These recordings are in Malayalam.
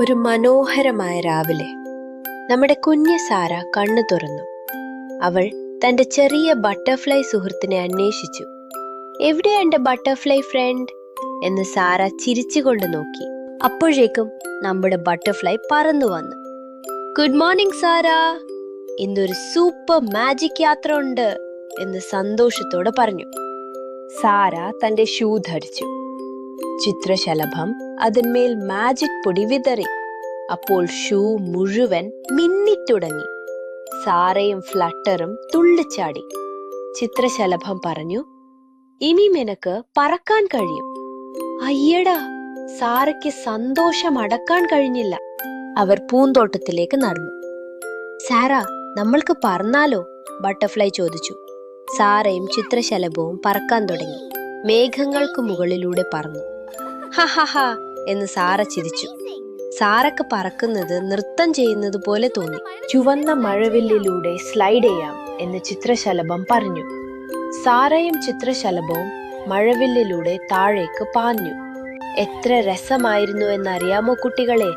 ഒരു മനോഹരമായ രാവിലെ നമ്മുടെ കുഞ്ഞ് സാര കണ്ണു തുറന്നു. അവൾ തന്റെ ചെറിയ ബട്ടർഫ്ലൈ സുഹൃത്തിനെ അന്വേഷിച്ചു. എവിടെയാ എന്റെ ബട്ടർഫ്ലൈ ഫ്രണ്ട് എന്ന് സാര ചിരിച്ചുകൊണ്ട് നോക്കി. അപ്പോഴേക്കും നമ്മുടെ ബട്ടർഫ്ലൈ പറന്നു വന്നു. ഗുഡ് മോർണിംഗ് സാര, ഇന്നൊരു സൂപ്പർ മാജിക് യാത്ര ഉണ്ട് എന്ന് സന്തോഷത്തോടെ പറഞ്ഞു. സാര തന്റെ ഷൂ ധരിച്ചു. ചിത്രശലഭം അതിന്മേൽ മാജിക് പൊടി വിതറി. അപ്പോൾ ഷൂ മുഴുവൻ മിന്നിത്തുടങ്ങി. സാറയും ഫ്ലട്ടറും തുള്ളിച്ചാടി. ചിത്രശലഭം പറഞ്ഞു, ഇനി നിനക്ക് പറക്കാൻ കഴിയും. അയ്യടാ, സാറയ്ക്ക് സന്തോഷം അടക്കാൻ കഴിഞ്ഞില്ല. അവർ പൂന്തോട്ടത്തിലേക്ക് നടന്നു. സാര, നമ്മൾക്ക് പറന്നാലോ? ബട്ടർഫ്ലൈ ചോദിച്ചു. സാറയും ചിത്രശലഭവും പറക്കാൻ തുടങ്ങി. മേഘങ്ങൾക്ക് മുകളിലൂടെ പറന്നു. ഹഹഹ എന്ന് സാറ ചിരിച്ചു. സാറക്ക് പറക്കുന്നത് നൃത്തം ചെയ്യുന്നത് പോലെ തോന്നി. ചുവന്ന മഴവില്ലിലൂടെ സ്ലൈഡ് ചെയ്യാം എന്ന് ചിത്രശലഭം പറഞ്ഞു. സാറയും ചിത്രശലഭവും മഴവില്ലിലൂടെ താഴേക്ക് പാഞ്ഞു. എത്ര രസമായിരുന്നു എന്നറിയാമോ കുട്ടികളെ?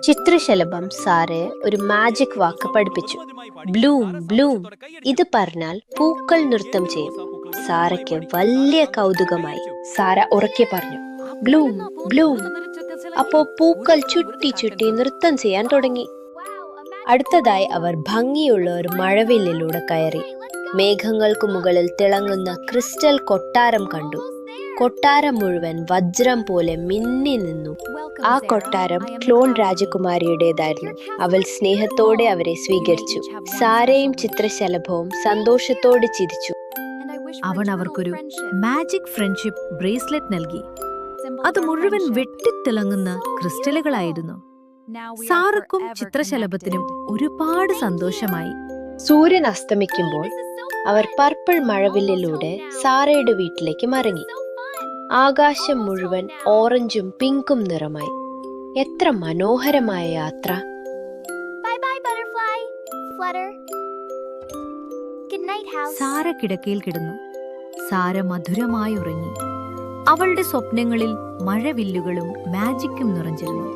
ചിത്രശലഭം സാറെ ഒരു മാജിക് വാക്ക് പഠിപ്പിച്ചു. Bloom Bloom. ഇത് പറഞ്ഞാൽ പൂക്കൾ നൃത്തം ചെയ്യും. സാറയ്ക്ക് വലിയ കൗതുകമായി. സാര ഉറക്കെ പറഞ്ഞു, ബ്ലൂം ബ്ലൂം. അപ്പോ പൂക്കൾ ചുറ്റി ചുറ്റി നൃത്തം ചെയ്യാൻ തുടങ്ങി. അടുത്തതായി അവർ ഭംഗിയുള്ള ഒരു മഴവില്ലിലൂടെ കയറി. മേഘങ്ങൾക്ക് മുകളിൽ തിളങ്ങുന്ന ക്രിസ്റ്റൽ കൊട്ടാരം കണ്ടു. കൊട്ടാരം മുഴുവൻ വജ്രം പോലെ മിന്നി നിന്നു. ആ കൊട്ടാരം ക്ലോൺ രാജകുമാരിയുടേതായിരുന്നു. അവൾ സ്നേഹത്തോടെ അവരെ സ്വീകരിച്ചു. സാരയും ചിത്രശലഭവും സന്തോഷത്തോടെ ചിരിച്ചു. അവൻ അവർക്കൊരു മാജിക് ഫ്രണ്ട്ഷിപ്പ് ബ്രേസ്ലെറ്റ് നൽകി. അത് മുഴുവൻ വെട്ടിത്തിളങ്ങുന്ന ക്രിസ്റ്റലുകളായിരുന്നു. സാറക്കും ചിത്രശലഭത്തിനും ഒരുപാട് സന്തോഷമായി. സൂര്യൻ അസ്തമിക്കുമ്പോൾ അവർ പർപ്പിൾ മഴവില്ലിലൂടെ സാറയുടെ വീട്ടിലേക്ക് മടങ്ങി. ആകാശം മുഴുവൻ ഓറഞ്ചും പിങ്കും നിറമായി. എത്ര മനോഹരമായ യാത്ര! സാര കിടക്കയിൽ കിടന്നു. സാര മധുരമായി ഉറങ്ങി. അവളുടെ സ്വപ്നങ്ങളിൽ മഴവില്ലുകളും മാജിക്കും നിറഞ്ഞിരുന്നു.